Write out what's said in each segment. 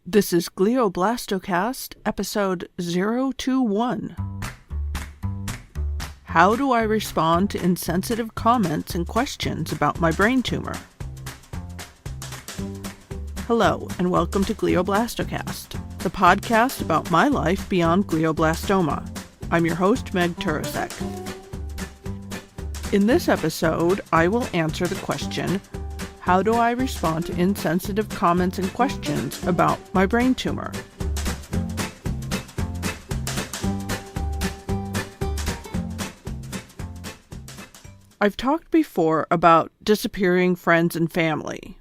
This is Glioblast-O-Cast, episode 021. How do I respond to insensitive comments and questions about my brain tumor? Hello, and welcome to Glioblast-O-Cast, the podcast about my life beyond glioblastoma. I'm your host, Meg Turasek. In this episode, I will answer the question, how do I respond to insensitive comments and questions about my brain tumor? I've talked before about disappearing friends and family.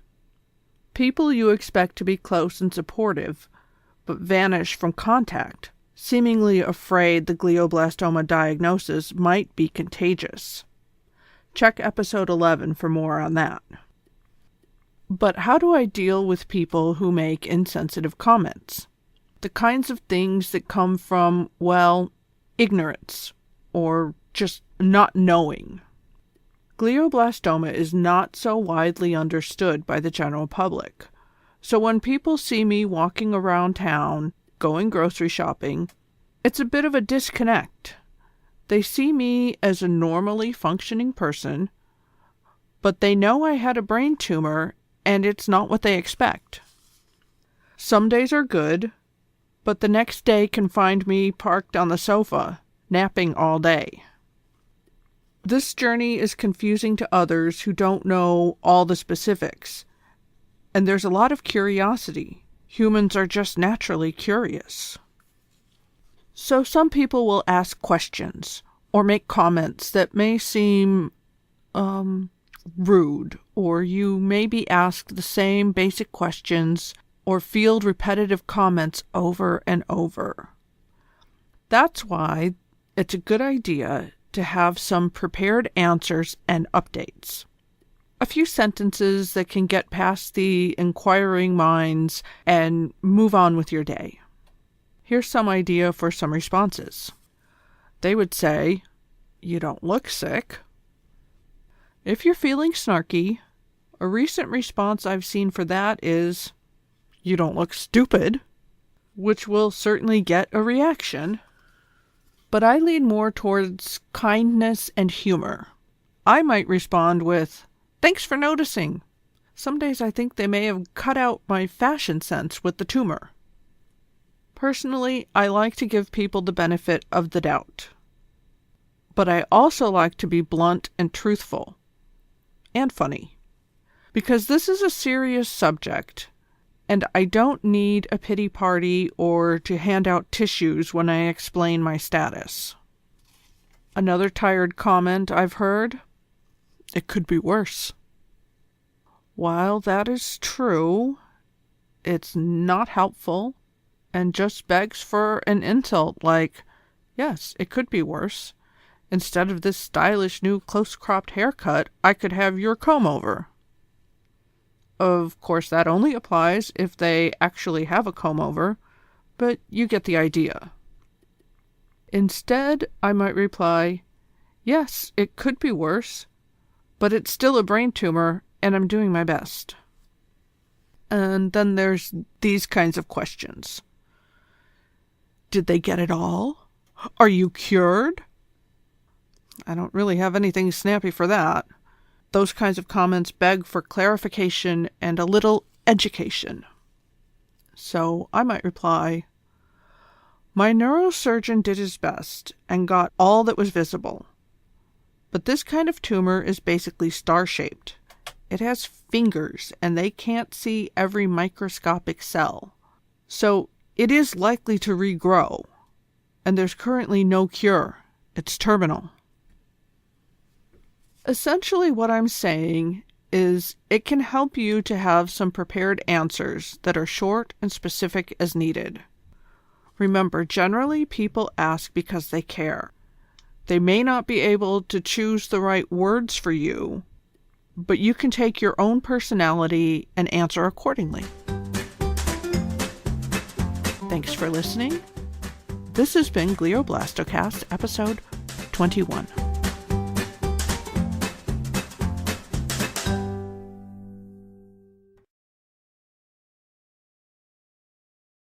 People you expect to be close and supportive, but vanish from contact, seemingly afraid the glioblastoma diagnosis might be contagious. Check episode 11 for more on that. But how do I deal with people who make insensitive comments? The kinds of things that come from, ignorance, or just not knowing. Glioblastoma is not so widely understood by the general public. So when people see me walking around town, going grocery shopping, it's a bit of a disconnect. They see me as a normally functioning person, but they know I had a brain tumor and it's not what they expect. Some days are good, but the next day can find me parked on the sofa, napping all day. This journey is confusing to others who don't know all the specifics, and there's a lot of curiosity. Humans are just naturally curious. So some people will ask questions or make comments that may seem, rude, or you may be asked the same basic questions or field repetitive comments over and over. That's why it's a good idea to have some prepared answers and updates. A few sentences that can get past the inquiring minds and move on with your day. Here's some idea for some responses. They would say, "You don't look sick." If you're feeling snarky, a recent response I've seen for that is, "You don't look stupid," which will certainly get a reaction. But I lean more towards kindness and humor. I might respond with, "Thanks for noticing. Some days I think they may have cut out my fashion sense with the tumor." Personally, I like to give people the benefit of the doubt. But I also like to be blunt and truthful. And funny. Because this is a serious subject, and I don't need a pity party or to hand out tissues when I explain my status. Another tired comment I've heard, "It could be worse." While that is true, it's not helpful and just begs for an insult like, "Yes, it could be worse. Instead of this stylish new close-cropped haircut, I could have your comb-over." Of course, that only applies if they actually have a comb-over, but you get the idea. Instead, I might reply, "Yes, it could be worse, but it's still a brain tumor, and I'm doing my best." And then there's these kinds of questions. Did they get it all? Are you cured? I don't really have anything snappy for that. Those kinds of comments beg for clarification and a little education. So I might reply, "My neurosurgeon did his best and got all that was visible. But this kind of tumor is basically star-shaped. It has fingers and they can't see every microscopic cell. So it is likely to regrow. And there's currently no cure. It's terminal." Essentially what I'm saying is it can help you to have some prepared answers that are short and specific as needed. Remember, generally people ask because they care. They may not be able to choose the right words for you, but you can take your own personality and answer accordingly. Thanks for listening. This has been Glioblast-O-Cast, episode 21.